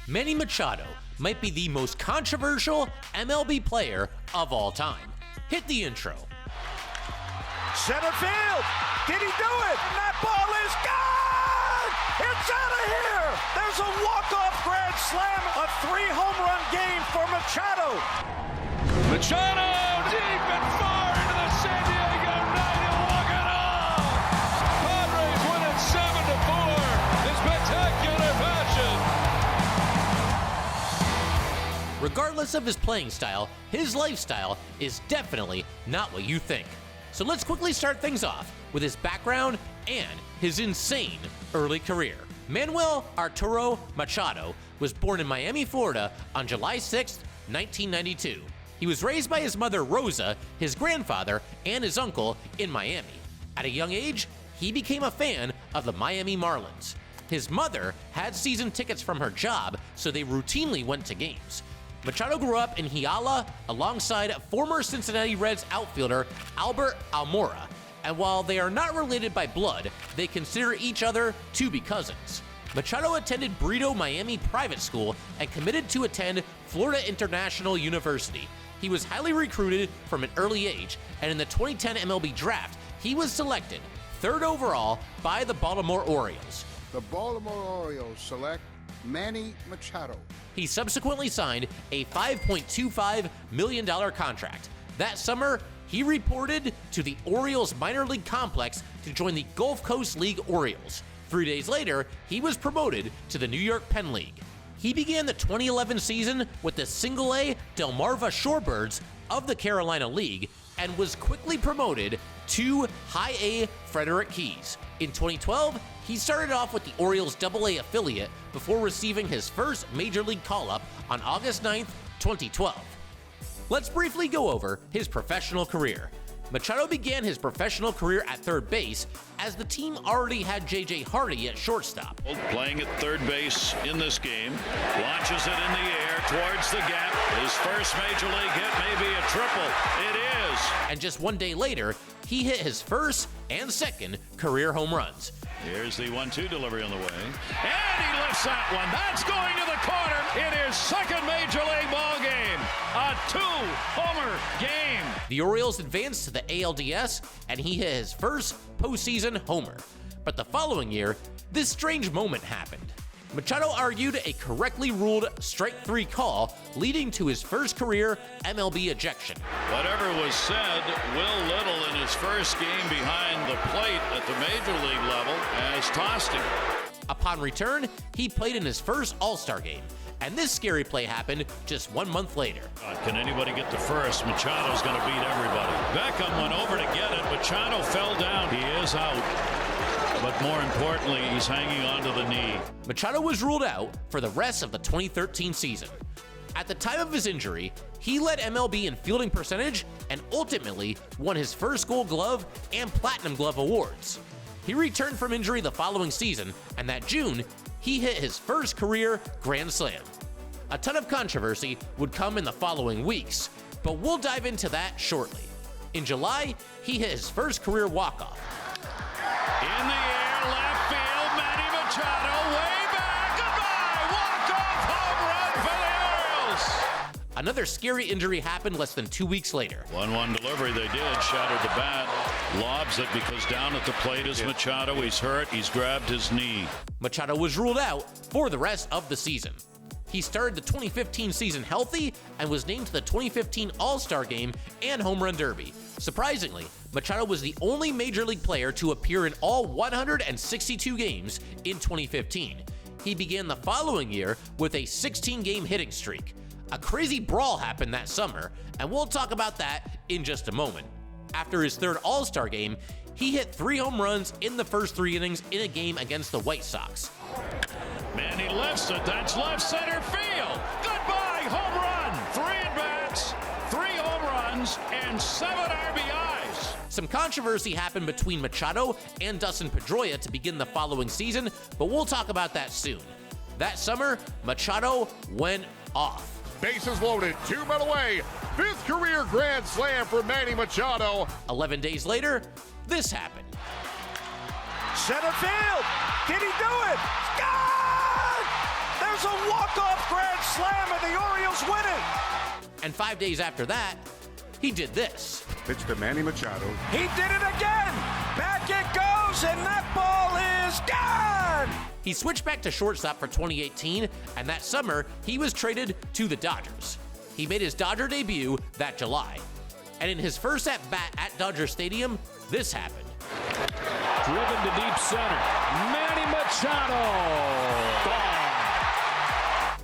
Manny Machado might be the most controversial MLB player of all time. Hit the intro. Center field. Did he do it? And that ball is gone! It's out of here! There's a walk-off grand slam, a 3-home run game for Machado. Machado deep and far into the San Diego night. He'll walk it off. Padres win it 7-4 in spectacular fashion. Regardless of his playing style, his lifestyle is definitely not what you think. So let's quickly start things off with his background and his insane early career. Manuel Arturo Machado was born in Miami, Florida on July 6, 1992. He was raised by his mother Rosa, his grandfather, and his uncle in Miami. At a young age, he became a fan of the Miami Marlins. His mother had season tickets from her job, so they routinely went to games. Machado grew up in Hiala alongside former Cincinnati Reds outfielder Albert Almora, and while they are not related by blood, they consider each other to be cousins. Machado attended Brito Miami Private School and committed to attend Florida International University. He was highly recruited from an early age, and in the 2010 MLB Draft, he was selected 3rd overall by the Baltimore Orioles. The Baltimore Orioles select Manny Machado. He subsequently signed a $5.25 million contract. That summer, he reported to the Orioles minor league complex to join the Gulf Coast League Orioles. 3 days later, he was promoted to the New York Penn League. He began the 2011 season with the Single-A Delmarva Shorebirds of the Carolina League and was quickly promoted to High-A Frederick Keys. In 2012, he started off with the Orioles AA affiliate before receiving his first major league call-up on August 9th, 2012. Let's briefly go over his professional career. Machado began his professional career at third base as the team already had J.J. Hardy at shortstop. Playing at third base in this game, launches it in the air towards the gap. His first major league hit may be a triple. It is. And just 1 day later, he hit his first and second career home runs. Here's the 1-2 delivery on the way. And he lifts that one. That's going to the corner. It is second major league ball game. A 2-homer game. The Orioles advanced to the ALDS, and he hit his first postseason homer. But the following year, this strange moment happened. Machado argued a correctly ruled strike 3 call, leading to his first career MLB ejection. Whatever was said, Will Little in his first game behind the plate at the major league level has tossed him. Upon return, he played in his first All-Star game, and this scary play happened just 1 month later. Can anybody get to first? Machado's going to beat everybody. Beckham went over to get it. Machado fell down. He is out. But more importantly, he's hanging onto the knee. Machado was ruled out for the rest of the 2013 season. At the time of his injury, he led MLB in fielding percentage and ultimately won his first Gold Glove and Platinum Glove awards. He returned from injury the following season, and that June, he hit his first career Grand Slam. A ton of controversy would come in the following weeks, but we'll dive into that shortly. In July, he hit his first career walk-off. In the air, left field, Manny Machado, way back, goodbye, walk-off home run for the Orioles. Another scary injury happened less than 2 weeks later. 1-1 delivery, they did, shattered the bat, lobs it because down at the plate is Machado, he's hurt, he's grabbed his knee. Machado was ruled out for the rest of the season. He started the 2015 season healthy and was named to the 2015 All-Star Game and Home Run Derby. Surprisingly, Machado was the only major league player to appear in all 162 games in 2015. He began the following year with a 16-game hitting streak. A crazy brawl happened that summer, and we'll talk about that in just a moment. After his third All-Star game, he hit 3 home runs in the first 3 innings in a game against the White Sox. Manny lifts it, that's left center field. Goodbye, home run. 3 at-bats, 3 home runs, and 7 RBIs. Some controversy happened between Machado and Dustin Pedroia to begin the following season, but we'll talk about that soon. That summer, Machado went off. Bases loaded, 2 men away. 5th career Grand Slam for Manny Machado. 11 days later, this happened. Center field. Did he do it? Gone! There's There's a walk-off grand slam, and the Orioles win it. And 5 days after that, he did this. Pitch to Manny Machado. He did it again. Back it goes, and that ball is gone. He switched back to shortstop for 2018, and that summer, he was traded to the Dodgers. He made his Dodger debut that July. And in his first at-bat at Dodger Stadium, this happened. Driven to deep center. Manny Machado. Gone.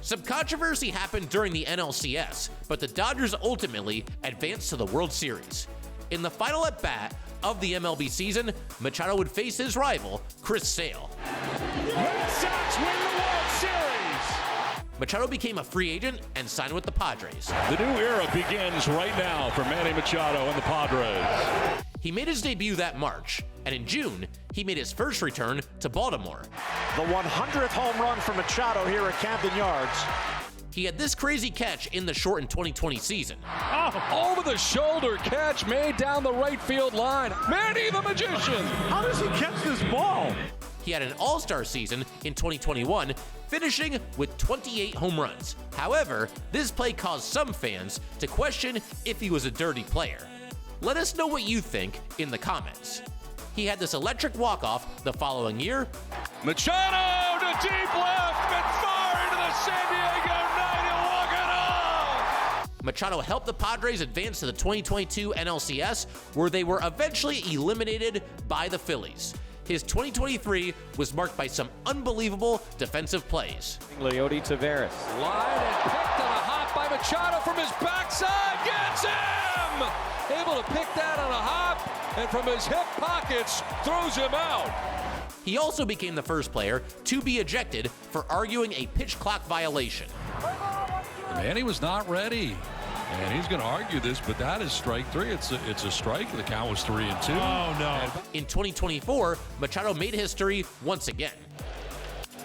Some controversy happened during the NLCS, but the Dodgers ultimately advanced to the World Series. In the final at-bat of the MLB season, Machado would face his rival, Chris Sale. Red Sox win the World Series. Machado became a free agent and signed with the Padres. The new era begins right now for Manny Machado and the Padres. He made his debut that March, and in June, he made his first return to Baltimore. The 100th home run for Machado here at Camden Yards. He had this crazy catch in the shortened 2020 season. Oh, over the shoulder catch made down the right field line. Manny the Magician. How does he catch this ball? He had an all-star season in 2021, finishing with 28 home runs. However, this play caused some fans to question if he was a dirty player. Let us know what you think in the comments. He had this electric walk-off the following year. Machado to deep left and far into the San Diego night. He'll walk it off. Machado helped the Padres advance to the 2022 NLCS, where they were eventually eliminated by the Phillies. His 2023 was marked by some unbelievable defensive plays. Leody Taveras. Line and picked on a hop by Machado from his backside. Gets him! Able to pick that on a hop, and from his hip pockets, throws him out. He also became the first player to be ejected for arguing a pitch clock violation. Manny was not ready, and he's going to argue this, but that is strike three. It's a strike. The count was 3-2. Oh, no. In 2024, Machado made history once again.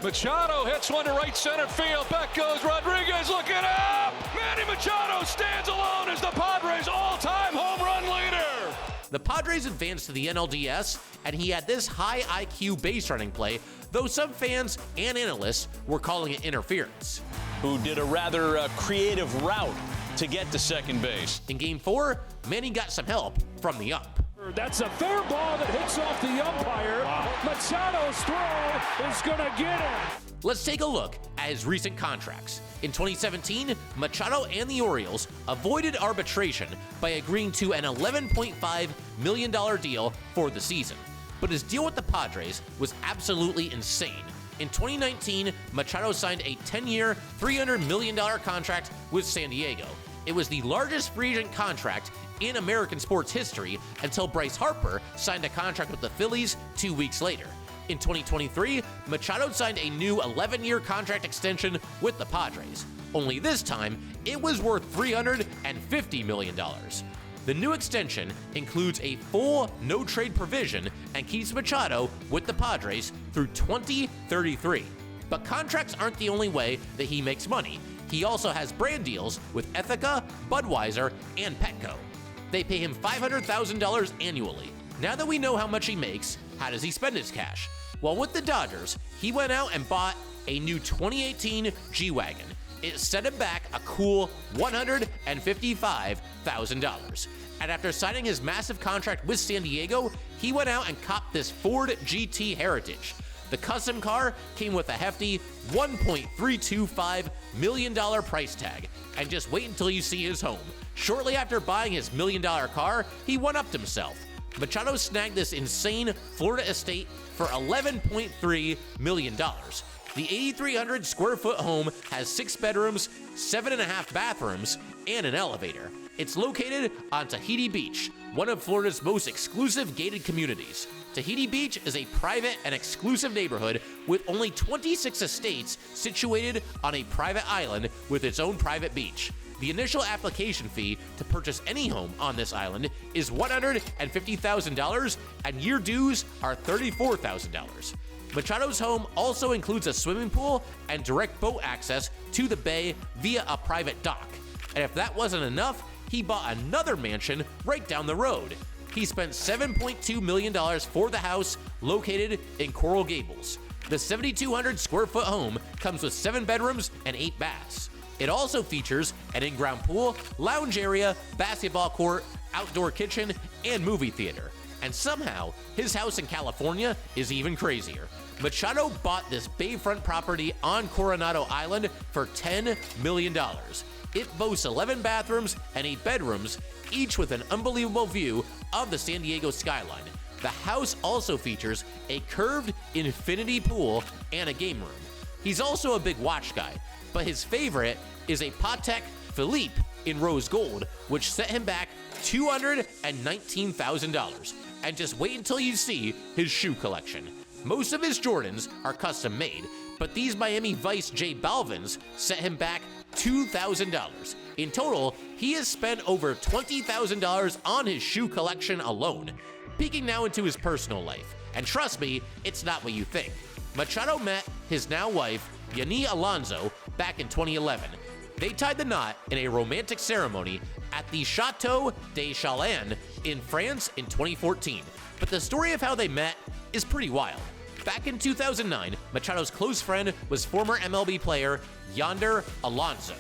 Machado hits one to right center field. Back goes Rodriguez looking up. Manny Machado stands alone as the Padres' all-time home run leader. The Padres advanced to the NLDS, and he had this high IQ base running play, though some fans and analysts were calling it interference. Who did a rather creative route to get to second base. In Game 4, Manny got some help from the ump. That's a fair ball that hits off the umpire. Machado's throw is going to get him. Let's take a look at his recent contracts. In 2017, Machado and the Orioles avoided arbitration by agreeing to an $11.5 million deal for the season. But his deal with the Padres was absolutely insane. In 2019, Machado signed a 10-year, $300 million contract with San Diego. It was the largest free agent contract in American sports history until Bryce Harper signed a contract with the Phillies 2 weeks later. In 2023, Machado signed a new 11-year contract extension with the Padres. Only this time, it was worth $350 million. The new extension includes a full no-trade provision and keeps Machado with the Padres through 2033. But contracts aren't the only way that he makes money. He also has brand deals with Ethica, Budweiser, and Petco. They pay him $500,000 annually. Now that we know how much he makes, how does he spend his cash? Well, with the Dodgers, he went out and bought a new 2018 G-Wagon. It set him back a cool $155,000. And after signing his massive contract with San Diego, he went out and copped this Ford GT Heritage. The custom car came with a hefty $1.325 million price tag. And just wait until you see his home. Shortly after buying his $1 million car, he one-upped himself. Machado snagged this insane Florida estate for $11.3 million. The 8,300 square foot home has 6 bedrooms, 7.5 bathrooms, and an elevator. It's located on Tahiti Beach, one of Florida's most exclusive gated communities. Tahiti Beach is a private and exclusive neighborhood with only 26 estates situated on a private island with its own private beach. The initial application fee to purchase any home on this island is $150,000, and year dues are $34,000. Machado's home also includes a swimming pool and direct boat access to the bay via a private dock. And if that wasn't enough, he bought another mansion right down the road. He spent $7.2 million for the house located in Coral Gables. The 7,200 square foot home comes with 7 bedrooms and 8 baths. It also features an in-ground pool, lounge area, basketball court, outdoor kitchen, and movie theater. And somehow, his house in California is even crazier. Machado bought this bayfront property on Coronado Island for $10 million. It boasts 11 bathrooms and 8 bedrooms, each with an unbelievable view of the San Diego skyline. The house also features a curved infinity pool and a game room. He's also a big watch guy, but his favorite is a Patek Philippe in rose gold, which set him back $219,000. And just wait until you see his shoe collection. Most of his Jordans are custom made, but these Miami Vice J Balvins set him back $2,000. In total, he has spent over $20,000 on his shoe collection alone. Peeking now into his personal life, and trust me, it's not what you think. Machado met his now wife, Yanni Alonso, back in 2011. They tied the knot in a romantic ceremony at the Château de Chalin in France in 2014. But the story of how they met is pretty wild. Back in 2009, Machado's close friend was former MLB player Yonder Alonso.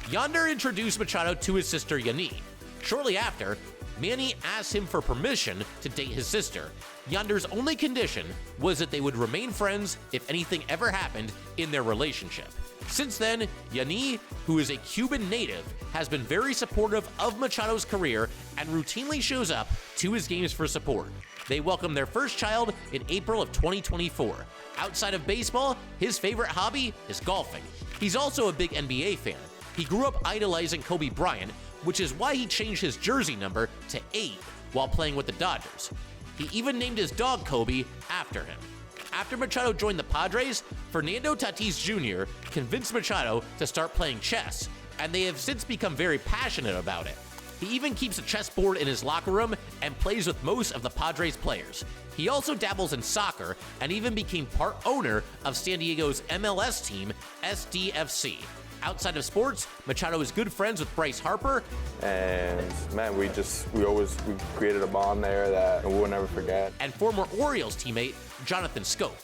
Yonder introduced Machado to his sister Yanni. Shortly after, Manny asked him for permission to date his sister. Yonder's only condition was that they would remain friends if anything ever happened in their relationship. Since then, Yanni, who is a Cuban native, has been very supportive of Machado's career and routinely shows up to his games for support. They welcomed their first child in April of 2024. Outside of baseball, his favorite hobby is golfing. He's also a big NBA fan. He grew up idolizing Kobe Bryant, which is why he changed his jersey number to 8 while playing with the Dodgers. He even named his dog Kobe after him. After Machado joined the Padres, Fernando Tatis Jr. convinced Machado to start playing chess, and they have since become very passionate about it. He even keeps a chessboard in his locker room and plays with most of the Padres players. He also dabbles in soccer and even became part owner of San Diego's MLS team, SDFC. Outside of sports, Machado is good friends with Bryce Harper. And man, we created a bond there that we'll never forget. And former Orioles teammate, Jonathan Scope.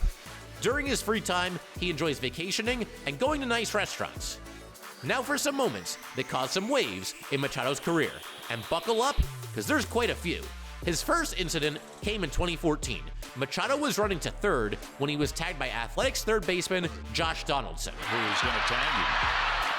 During his free time, he enjoys vacationing and going to nice restaurants. Now for some moments that caused some waves in Machado's career. And buckle up, because there's quite a few. His first incident came in 2014. Machado was running to third when he was tagged by Athletics third baseman Josh Donaldson. Who's going to tag him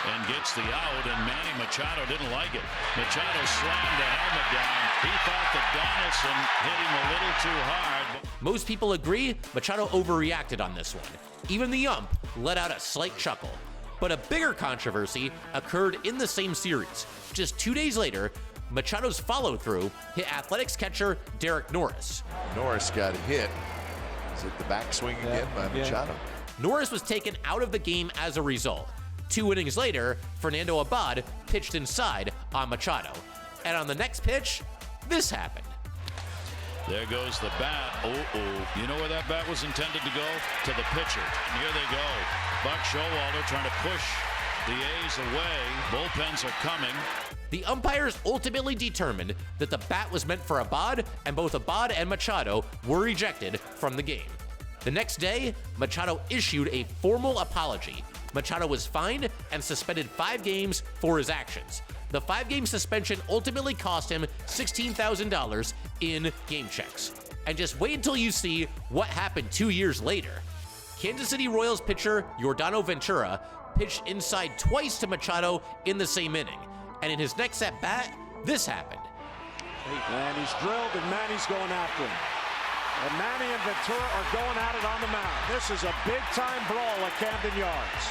and gets the out, and Manny Machado didn't like it. Machado slammed the helmet down. He thought that Donaldson hit him a little too hard. Most people agree Machado overreacted on this one. Even the ump let out a slight chuckle. But a bigger controversy occurred in the same series. Just 2 days later, Machado's follow-through hit Athletics catcher Derek Norris. Norris got hit. Is it the backswing again by Machado? Norris was taken out of the game as a result. 2 innings later, Fernando Abad pitched inside on Machado. And on the next pitch, this happened. There goes the bat. You know where that bat was intended to go? To the pitcher. And here they go. Buck Showalter trying to push the A's away. Bullpens are coming. The umpires ultimately determined that the bat was meant for Abad, and both Abad and Machado were ejected from the game. The next day, Machado issued a formal apology. Machado was fined and suspended 5 games for his actions. The 5-game suspension ultimately cost him $16,000 in game checks. And just wait until you see what happened 2 years later. Kansas City Royals pitcher Yordano Ventura pitched inside twice to Machado in the same inning. And in his next at-bat, this happened. And he's drilled, and Manny's going after him. And Manny and Ventura are going at it on the mound. This is a big-time brawl at Camden Yards.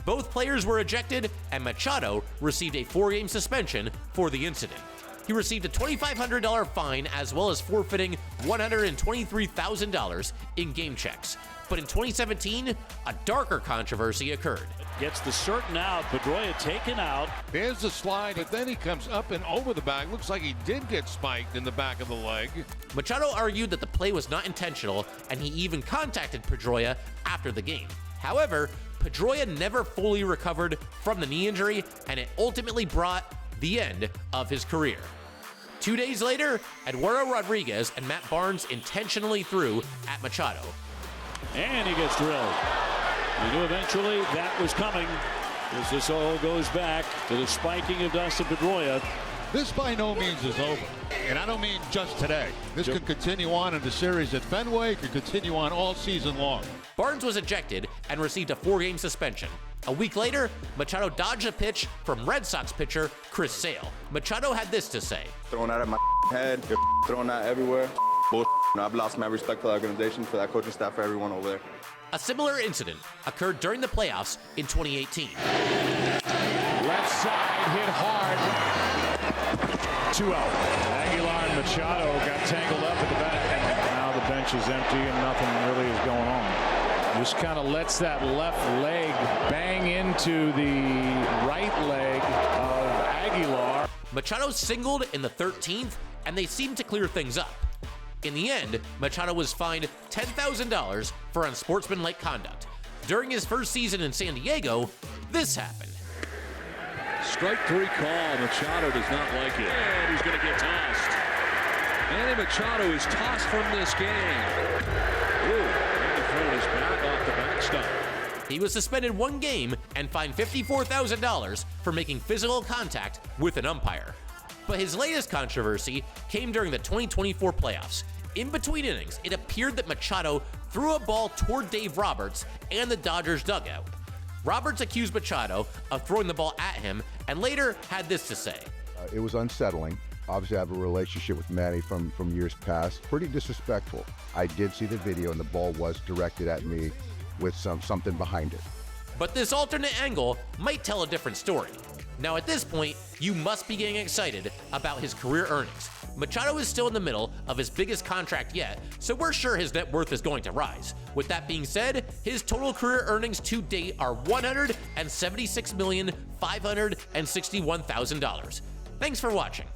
Both players were ejected, and Machado received a 4-game suspension for the incident. He received a $2,500 fine as well as forfeiting $123,000 in game checks. But in 2017, a darker controversy occurred. Gets the certain out. Pedroia taken out. There's the slide, but then he comes up and over the back. Looks like he did get spiked in the back of the leg. Machado argued that the play was not intentional, and he even contacted Pedroia after the game. However, Pedroia never fully recovered from the knee injury, and it ultimately brought the end of his career. 2 days later, Eduardo Rodriguez and Matt Barnes intentionally threw at Machado. And he gets drilled. We knew eventually that was coming, as this all goes back to the spiking of Dustin Pedroia. This by no means is over, and I don't mean just today. This could continue on in the series at Fenway, could continue on all season long. Barnes was ejected and received a 4-game suspension. A week later, Machado dodged a pitch from Red Sox pitcher Chris Sale. Machado had this to say. Throwing that at my head, you're throwing that everywhere. Bullshit. I've lost my respect for the organization, for that coaching staff, for everyone over there. A similar incident occurred during the playoffs in 2018. Left side hit hard. 2 out. Aguilar and Machado got tangled up at the back. Now the bench is empty and nothing really is going on. Just kind of lets that left leg bang into the right leg of Aguilar. Machado singled in the 13th, and they seemed to clear things up. In the end, Machado was fined $10,000 for unsportsmanlike conduct. During his first season in San Diego, this happened. Strike 3 call. Machado does not like it. And he's going to get tossed. Manny Machado is tossed from this game. Ooh, Manny throwing his back off the backstop. He was suspended 1 game and fined $54,000 for making physical contact with an umpire. But his latest controversy came during the 2024 playoffs. In between innings, it appeared that Machado threw a ball toward Dave Roberts and the Dodgers dugout. Roberts accused Machado of throwing the ball at him and later had this to say. It was unsettling. Obviously, I have a relationship with Manny from years past. Pretty disrespectful. I did see the video, and the ball was directed at me with something behind it. But this alternate angle might tell a different story. Now at this point, you must be getting excited about his career earnings. Machado is still in the middle of his biggest contract yet, so we're sure his net worth is going to rise. With that being said, his total career earnings to date are $176,561,000. Thanks for watching.